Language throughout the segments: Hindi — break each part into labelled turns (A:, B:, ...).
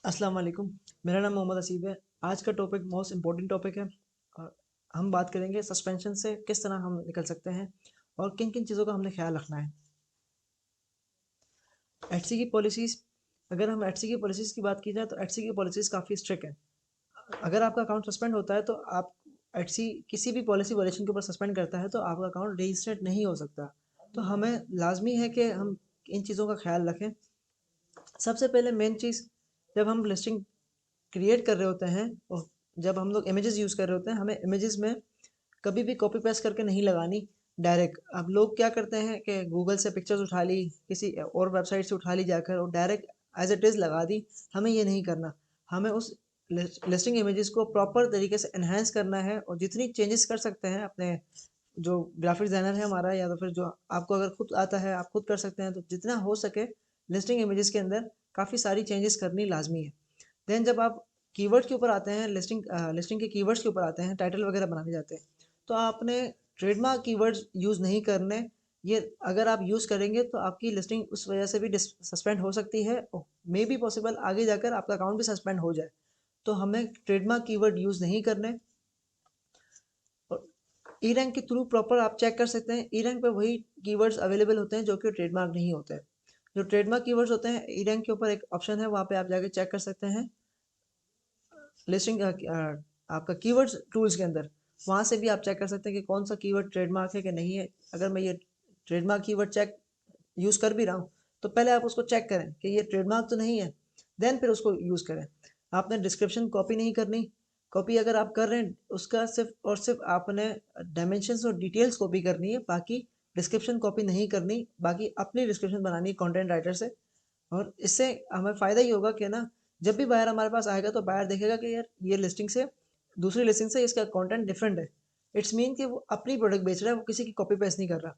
A: अस्सलाम वालेकुम। मेरा नाम मोहम्मद असीब है। आज का टॉपिक मोस्ट इम्पोर्टेंट टॉपिक है और हम बात करेंगे सस्पेंशन से किस तरह हम निकल सकते हैं और किन किन चीज़ों का हमने ख्याल रखना है। एचसी की पॉलिसीज़, अगर हम एचसी की पॉलिसीज़ की बात की जाए तो एचसी की पॉलिसीज़ काफ़ी स्ट्रिक्ट है। अगर आपका अकाउंट सस्पेंड होता है तो आप एचसी किसी भी पॉलिसी वायलेशन के ऊपर सस्पेंड करता है तो आपका अकाउंट रजिस्ट्रेट नहीं हो सकता। तो हमें लाजमी है कि हम इन चीज़ों का ख्याल रखें। सबसे पहले मेन चीज़, जब हम लिस्टिंग क्रिएट कर रहे होते हैं और जब हम लोग इमेजेस यूज़ कर रहे होते हैं, हमें इमेजेस में कभी भी कॉपी पेस्ट करके नहीं लगानी डायरेक्ट। अब लोग क्या करते हैं कि गूगल से पिक्चर्स उठा ली, किसी और वेबसाइट से उठा ली जाकर और डायरेक्ट एज इट इज़ लगा दी। हमें ये नहीं करना। हमें उस लिस्टिंग इमेजेस को प्रॉपर तरीके से एनहेंस करना है और जितनी चेंजेस कर सकते हैं अपने जो ग्राफिक डिज़ाइनर है हमारा, या तो फिर जो आपको अगर खुद आता है आप खुद कर सकते हैं, तो जितना हो सके लिस्टिंग इमेजेस के अंदर काफ़ी सारी चेंजेस करनी लाजमी है। देन जब आप कीवर्ड के ऊपर आते हैं, लिस्टिंग के कीवर्ड्स के ऊपर आते हैं, टाइटल वगैरह बनाने जाते हैं, तो आपने ट्रेडमार्क कीवर्ड्स यूज़ नहीं करने। ये अगर आप यूज़ करेंगे तो आपकी लिस्टिंग उस वजह से भी सस्पेंड हो सकती है, मे बी पॉसिबल आगे जाकर आपका अकाउंट भी सस्पेंड हो जाए। तो हमें ट्रेडमार्क कीवर्ड यूज़ नहीं करने। और ई रैंक के थ्रू प्रॉपर आप चेक कर सकते हैं। ई रैंक पे वही कीवर्ड्स अवेलेबल होते हैं जो कि ट्रेडमार्क नहीं होते हैं। जो ट्रेडमार्क कीवर्ड्स होते हैं, ई रैंक के ऊपर एक ऑप्शन है, वहाँ पे आप जाके चेक कर सकते हैं लिस्टिंग आपका कीवर्ड्स टूल्स के अंदर। वहाँ से भी आप चेक कर सकते हैं कि कौन सा कीवर्ड ट्रेडमार्क है कि नहीं है। अगर मैं ये ट्रेडमार्क कीवर्ड चेक यूज़ कर भी रहा हूँ तो पहले आप उसको चेक करें कि ये ट्रेडमार्क तो नहीं है, देन फिर उसको यूज़ करें। आपने डिस्क्रिप्शन कॉपी नहीं करनी। कॉपी अगर आप कर रहे हैं उसका सिर्फ और सिर्फ आपने डायमेंशंस और डिटेल्स कॉपी करनी है, बाकी डिस्क्रिप्शन कॉपी नहीं करनी। बाकी अपनी डिस्क्रिप्शन बनानी है कंटेंट राइटर से। और इससे हमें फ़ायदा ही होगा कि ना, जब भी बायर हमारे पास आएगा तो बायर देखेगा कि यार ये लिस्टिंग से, दूसरी लिस्टिंग से इसका कंटेंट डिफरेंट है। इट्स मीन कि वो अपनी प्रोडक्ट बेच रहा है, वो किसी की कॉपी पेस्ट नहीं कर रहा।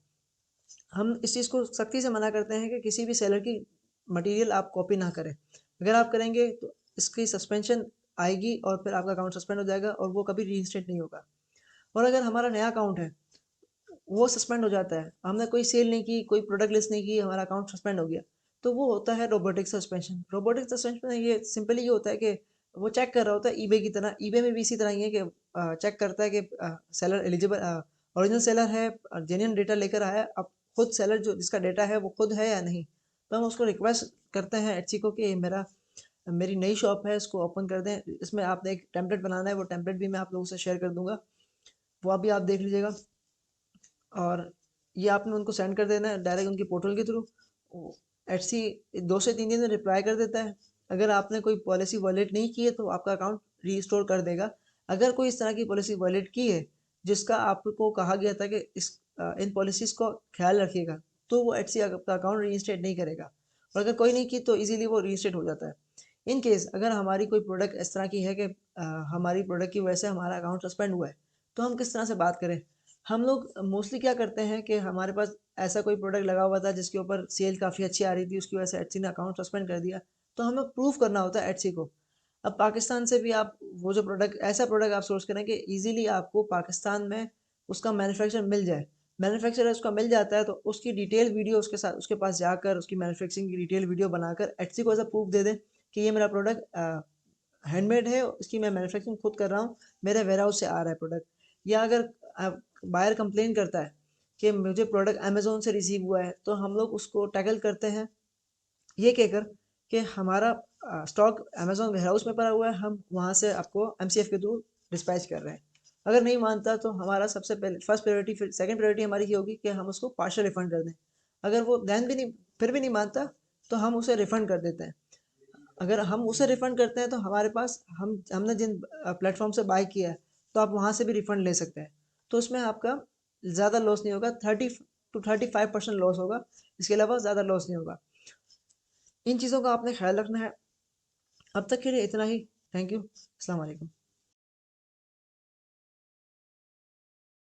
A: हम इस चीज़ को सख्ती से मना करते हैं कि किसी भी सेलर की मटेरियल आप कॉपी ना करें। अगर आप करेंगे तो इसकी सस्पेंशन आएगी और फिर आपका अकाउंट सस्पेंड हो जाएगा और वो कभी रीइंस्टेट नहीं होगा। और अगर हमारा नया अकाउंट है, वो सस्पेंड हो जाता है, हमने कोई सेल नहीं की, कोई प्रोडक्ट लिस्ट नहीं की, हमारा अकाउंट सस्पेंड हो गया, तो वो होता है रोबोटिक सस्पेंशन। रोबोटिक सस्पेंशन में ये सिंपली ये होता है कि वो चेक कर रहा होता है ईबे की तरह। ईबे में भी इसी तरह ही है कि चेक करता है कि सेलर एलिजिबल, ओरिजिनल सेलर है, जेन्युइन डेटा लेकर आया है। अब खुद सेलर जो जिसका डेटा है वो खुद है या नहीं, तो हम उसको रिक्वेस्ट करते हैं एचसी को कि मेरी नई शॉप है, इसको ओपन कर दें। इसमें आपने एक टेम्पलेट बनाना है, वो टेम्पलेट भी मैं आप लोगों से शेयर कर दूंगा, वो अभी आप देख लीजिएगा। और ये आपने उनको सेंड कर देना है डायरेक्ट उनकी पोर्टल के थ्रू। एटसी 2 से 3 दिन में रिप्लाई कर देता है। अगर आपने कोई पॉलिसी वॉलेट नहीं की है तो आपका अकाउंट रीस्टोर कर देगा। अगर कोई इस तरह की पॉलिसी वॉलेट की है जिसका आपको कहा गया था कि इन पॉलिसीज़ को ख्याल रखिएगा, तो वो एटसी आपका अकाउंट रीइंस्टेट नहीं करेगा। और अगर कोई नहीं की तो इजीली वो रीइंस्टेट हो जाता है। इन केस अगर हमारी कोई प्रोडक्ट इस तरह की है कि हमारी प्रोडक्ट की वजह से हमारा अकाउंट सस्पेंड हुआ है, तो हम किस तरह से बात करें। हम लोग मोस्टली क्या करते हैं कि हमारे पास ऐसा कोई प्रोडक्ट लगा हुआ था जिसके ऊपर सेल काफ़ी अच्छी आ रही थी, उसकी वजह से एटसी ने अकाउंट सस्पेंड कर दिया। तो हमें प्रूफ करना होता है एटसी को। अब पाकिस्तान से भी आप वो जो प्रोडक्ट, ऐसा प्रोडक्ट आप सोर्स करें कि ईजिली आपको पाकिस्तान में उसका मैन्युफैक्चर मिल जाए। मैन्युफैक्चरर उसका मिल जाता है तो उसकी डिटेल वीडियो उसके साथ, उसके पास जाकर उसकी मैन्युफैक्चरिंग की डिटेल वीडियो बनाकर एटसी को ऐसा प्रूफ दे दें कि ये मेरा प्रोडक्ट हैंडमेड है, इसकी मैं मैन्युफैक्चरिंग खुद कर रहा हूँ, मेरे वेयर हाउस से आ रहा है प्रोडक्ट। या अगर बायर कंप्लेन करता है कि मुझे प्रोडक्ट अमेजोन से रिसीव हुआ है, तो हम लोग उसको टैकल करते हैं ये कहकर कि हमारा स्टॉक अमेजोन वेयर हाउस में पड़ा हुआ है, हम वहाँ से आपको एमसीएफ के थ्रू डिस्पैच कर रहे हैं। अगर नहीं मानता तो हमारा सबसे पहले फर्स्ट प्रायोरिटी, फिर सेकंड प्रायोरिटी हमारी ये होगी कि हम उसको पार्शियल रिफंड कर दें। अगर वो दैन भी नहीं, फिर भी नहीं मानता, तो हम उसे रिफंड कर देते हैं। अगर हम उसे रिफंड करते हैं तो हमारे पास हमने जिन प्लेटफॉर्म से बाय किया है, तो आप वहाँ से भी रिफंड ले सकते हैं। तो उसमें आपका ज़्यादा लॉस नहीं होगा, 30 to 35% लॉस होगा। इसके अलावा ज़्यादा लॉस नहीं होगा। इन चीज़ों का आपने ख्याल रखना है। अब तक के लिए इतना ही। Thank you. अस्सलाम वालेकुम।